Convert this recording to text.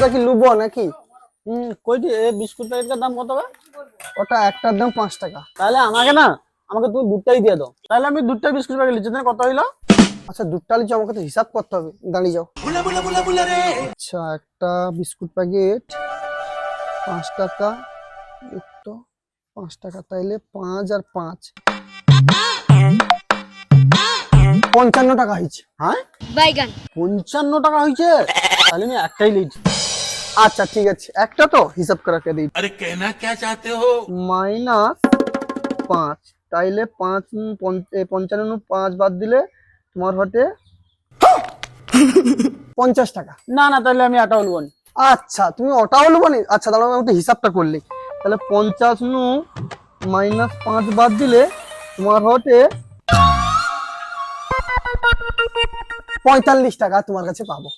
ওটা কি লুবো নাকি? কইটি এই বিস্কুট প্যাকেটের দাম কত হবে? ওটা একটার দাম 5 টাকা। তাহলে আমাকে তুমি দুধটাই দিয়ে দাও। তাহলে আমি দুধটা বিস্কুট প্যাকেট নিচ্ছি, তাহলে কত হইলো? আচ্ছা দুধটা লিচু, আমাকে তো হিসাব করতে হবে, দাঁড়িয়ে যাও। আচ্ছা একটা বিস্কুট প্যাকেট 5 টাকা, যুক্ত 5 টাকা, তাইলে 5 আর 5 55 টাকা হয়েছে। হ্যাঁ বাইগান 55 টাকা হয়েছে? তাহলে আমি একটাই লিচ্ছি। আচ্ছা ঠিক আছে, একটা তো হিসাব করে দিই। अरे कहना क्या चाहते हो? -5, তাইলে 55 5 বাদ দিলে তোমার হতে 50 টাকা। না না, তাহলে আমি এটাও নেবো না। আচ্ছা তুমি ওটাও নেবো নি? আচ্ছা তাহলে আমি একটা হিসাবটা করলি, তাহলে 50 -5 বাদ দিলে তোমার হতে 45 টাকা তোমার কাছে পাবো।